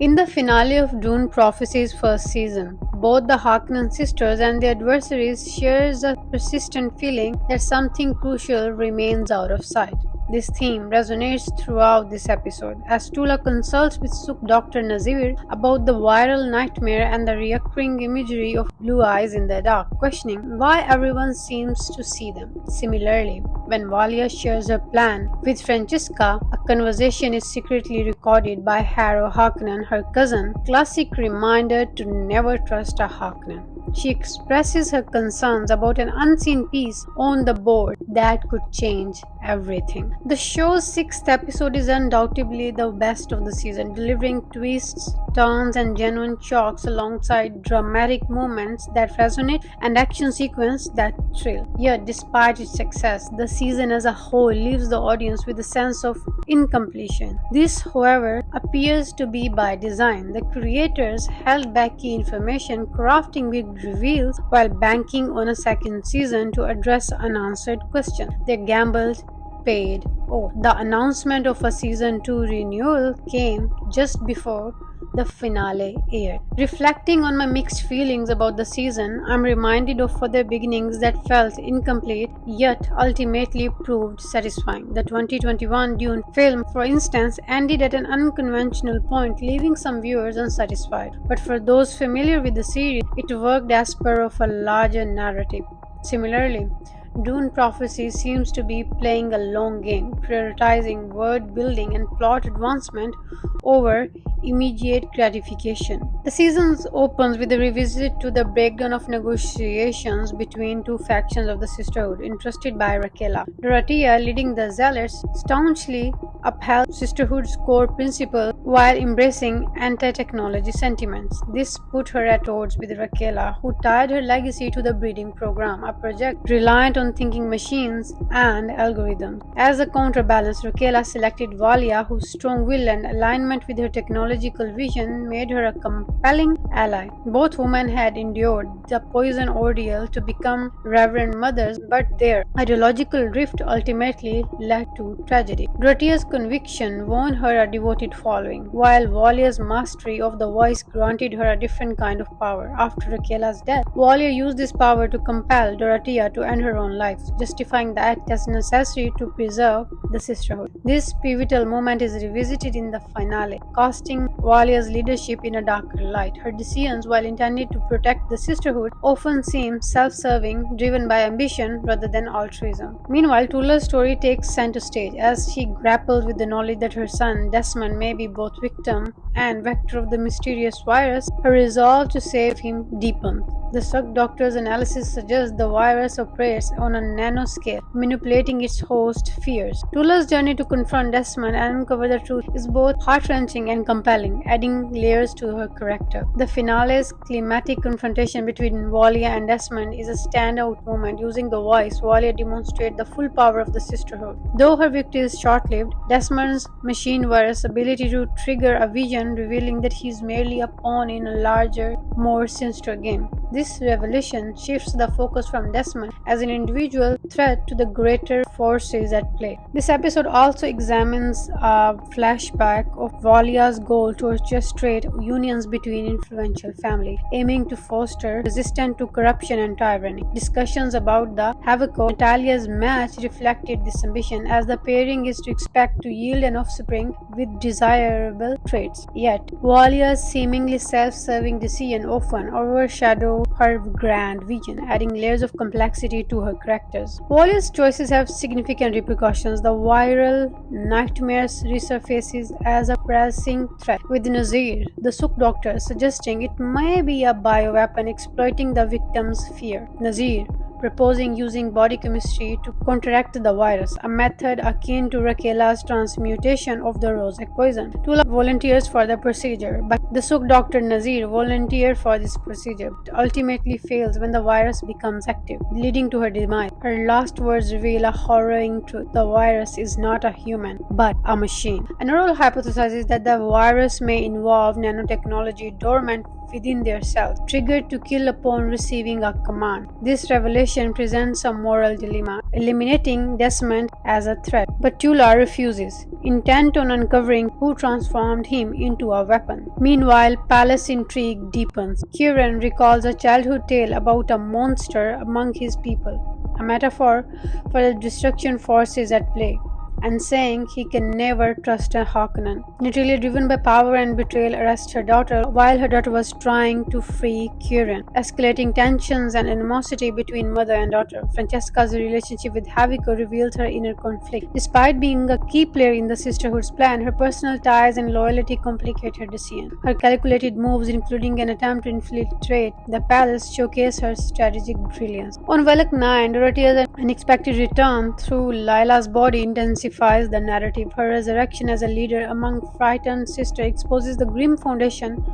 In the finale of Dune Prophecy's first season, both the Harkonnen sisters and their adversaries share a persistent feeling that something crucial remains out of sight. This theme resonates throughout this episode as Tula consults with Suk Dr. Nazir about the viral nightmare and the recurring imagery of blue eyes in the dark, questioning why everyone seems to see them. Similarly, when Valia shares her plan with Francesca, a conversation is secretly recorded by Harrow Harkonnen, her cousin, classic reminder to never trust a Harkonnen. She expresses her concerns about an unseen piece on the board that could change everything. The show's sixth episode is undoubtedly the best of the season, delivering twists, turns, and genuine shocks alongside dramatic moments that resonate and action sequences that thrill. Yet, despite its success, the season as a whole leaves the audience with a sense of incompletion. This, however, appears to be by design. The creators held back key information, crafting big reveals while banking on a second season to address unanswered questions. They gambled paid off. The announcement of a season 2 renewal came just before the finale aired. Reflecting on my mixed feelings about the season, I'm reminded of other beginnings that felt incomplete yet ultimately proved satisfying. The 2021 Dune film, for instance, ended at an unconventional point, leaving some viewers unsatisfied. But for those familiar with the series, it worked as part of a larger narrative. Similarly, Dune Prophecy seems to be playing a long game, prioritizing world building and plot advancement over immediate gratification. The season opens with a revisit to the breakdown of negotiations between two factions of the Sisterhood, entrusted by Raquela. Dorothea, leading the Zealots, staunchly upheld Sisterhood's core principle while embracing anti-technology sentiments. This put her at odds with Raquela, who tied her legacy to the breeding program, a project reliant on thinking machines and algorithms. As a counterbalance, Raquela selected Valia, whose strong will and alignment with her technological vision made her a compelling ally. Both women had endured the poison ordeal to become reverend mothers, but their ideological rift ultimately led to tragedy. Dorothea's conviction won her a devoted following, while Valia's mastery of the voice granted her a different kind of power. After Raquela's death, Valia used this power to compel Dorothea to end her own life, justifying the act as necessary to preserve the sisterhood. This pivotal moment is revisited in the finale, casting Valia's leadership in a darker light. Her decisions, while intended to protect the sisterhood, often seem self-serving, driven by ambition rather than altruism. Meanwhile, Tula's story takes center stage as she grapples with the knowledge that her son, Desmond, may be both victim and vector of the mysterious virus. Her resolve to save him deepens. The Suk Doctor's analysis suggests the virus operates on a nanoscale, manipulating its host fears. Tula's journey to confront Desmond and uncover the truth is both heart-wrenching and compelling, adding layers to her character. The finale's climatic confrontation between Valia and Desmond is a standout moment. Using the voice, Valia demonstrates the full power of the sisterhood. Though her victory is short-lived, Desmond's machine virus ability to trigger a vision revealing that he is merely a pawn in a larger, more sinister game. This revelation shifts the focus from Desmond as an individual threat to the greater forces at play. This episode also examines a flashback of Valia's goal to orchestrate unions between influential families, aiming to foster resistance to corruption and tyranny. Discussions about the havoc of Natalia's match reflected this ambition, as the pairing is to expect to yield an offspring with desirable traits. Yet, Valia's seemingly self-serving decision often overshadow her grand vision, adding layers of complexity to her characters. Valia's choices have significant repercussions. The viral nightmare resurfaces as a pressing threat, with Nazir, the Suk Doctor, suggesting it may be a bioweapon exploiting the victim's fear. Nazir proposing using body chemistry to counteract the virus, a method akin to Raquela's transmutation of the Rozek poison. Tula volunteers for the procedure, but the Suk Doctor Nazir volunteers for this procedure, but ultimately fails when the virus becomes active, leading to her demise. Her last words reveal a harrowing truth: the virus is not a human, but a machine. Another hypothesizes that the virus may involve nanotechnology dormant within their cells, triggered to kill upon receiving a command. This revelation presents a moral dilemma, eliminating Desmond as a threat. But Tula refuses. intent on uncovering who transformed him into a weapon. Meanwhile, palace intrigue deepens. Kieran recalls a childhood tale about a monster among his people, a metaphor for the destruction forces at play, and saying he can never trust a Harkonnen. Literally driven by power and betrayal, arrests her daughter while her daughter was trying to free Kieran, escalating tensions and animosity between mother and daughter. Francesca's relationship with Haviko reveals her inner conflict. Despite being a key player in the Sisterhood's plan, her personal ties and loyalty complicate her decision. Her calculated moves, including an attempt to infiltrate the palace, showcase her strategic brilliance. On Velak 9, Dorothea's unexpected return through Lila's body intensifies the narrative. Her resurrection as a leader among frightened sisters exposes the grim foundation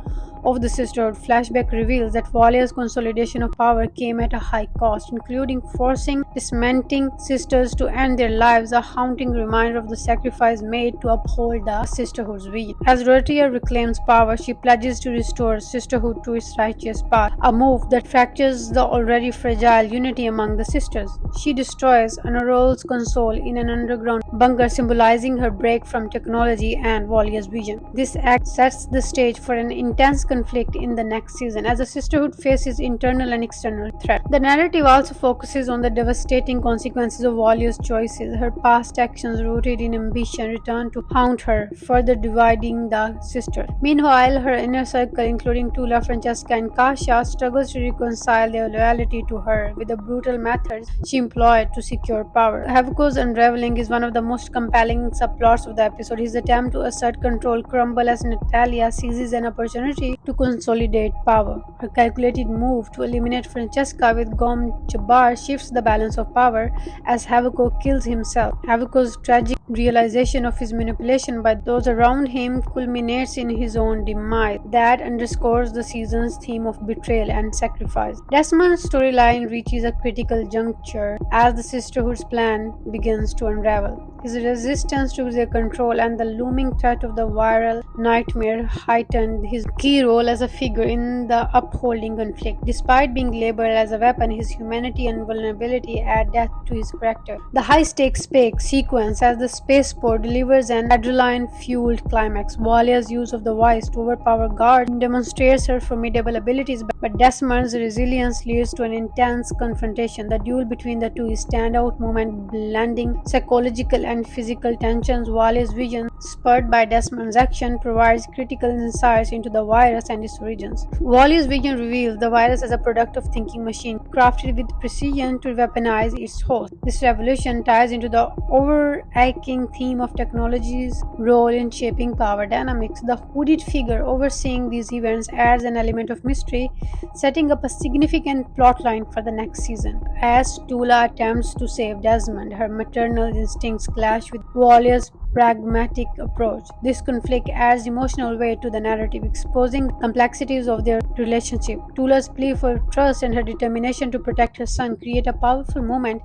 of the Sisterhood. Flashback reveals that Valia's consolidation of power came at a high cost, including forcing dismantling sisters to end their lives, a haunting reminder of the sacrifice made to uphold the Sisterhood's vision. As Dorothea reclaims power, she pledges to restore Sisterhood to its righteous path, a move that fractures the already fragile unity among the sisters. She destroys Honorol's console in an underground bunker, symbolizing her break from technology and Valia's vision. This act sets the stage for an intense conflict in the next season as the Sisterhood faces internal and external threats. The narrative also focuses on the devastating consequences of Valia's choices. Her past actions, rooted in ambition, return to haunt her, further dividing the sisters. Meanwhile, her inner circle, including Tula, Francesca, and Kasia, struggles to reconcile their loyalty to her with the brutal methods she employed to secure power. Haviko's unraveling is one of the most compelling subplots of the episode. His attempt to assert control crumbles as Natalia seizes an opportunity to consolidate power. Her calculated move to eliminate Francesca with Gom Jabbar shifts the balance of power as Haviko kills himself. Haviko's tragic realization of his manipulation by those around him culminates in his own demise. That underscores the season's theme of betrayal and sacrifice. Desmond's storyline reaches a critical juncture as the Sisterhood's plan begins to unravel. His resistance to their control and the looming threat of the viral nightmare heightened his key role as a figure in the upholding conflict. Despite being labeled as a weapon, his humanity and vulnerability add depth to his character. The high-stakes sequence as the spaceport delivers an adrenaline-fueled climax. Valia's use of the voice to overpower guards demonstrates her formidable abilities, but Desmond's resilience leads to an intense confrontation. The duel between the two is a standout moment, blending psychological and physical tensions. Valia's vision, spurred by Desmond's action, provides critical insights into the virus and its origins. Valia's vision reveals the virus as a product of thinking machine, crafted with precision to weaponize its host. This revolution ties into the overarching theme of technology's role in shaping power dynamics. The hooded figure overseeing these events adds an element of mystery, setting up a significant plotline for the next season. As Tula attempts to save Desmond, her maternal instincts clash with Valia's pragmatic approach. This conflict adds emotional weight to the narrative, exposing the complexities of their relationship. Tula's plea for trust and her determination to protect her son create a powerful moment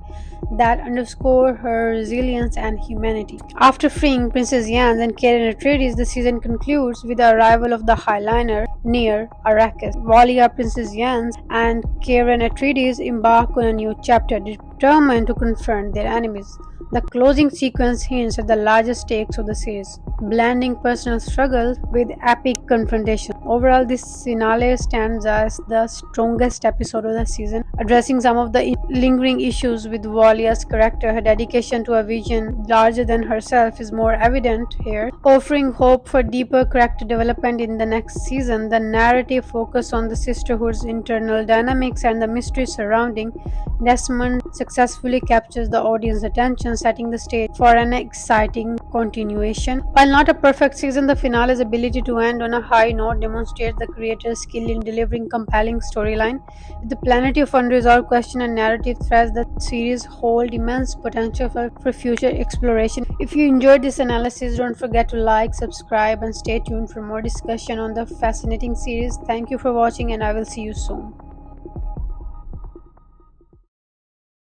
that underscore her resilience and humanity. After freeing Princess Yans and Karen Atreides, the season concludes with the arrival of the Highliner near Arrakis. Valia, Princess Yans, and Karen Atreides embark on a new chapter, determined to confront their enemies. The closing sequence hints at the larger stakes of the series, blending personal struggle with epic confrontation. Overall, this finale stands as the strongest episode of the season, addressing some of the lingering issues with Valia's character. Her dedication to a vision larger than herself is more evident here, offering hope for deeper character development in the next season. The narrative focus on the Sisterhood's internal dynamics and the mystery surrounding Desmond successfully captures the audience's attention, setting the stage for an exciting continuation. While not a perfect season, the finale's ability to end on a high note demonstrates the creator's skill in delivering compelling storyline. With plenty of unresolved questions and narrative threads, the series holds immense potential for future exploration. If you enjoyed this analysis, don't forget to like, subscribe, and stay tuned for more discussion on the fascinating series. Thank you for watching, and I will see you soon.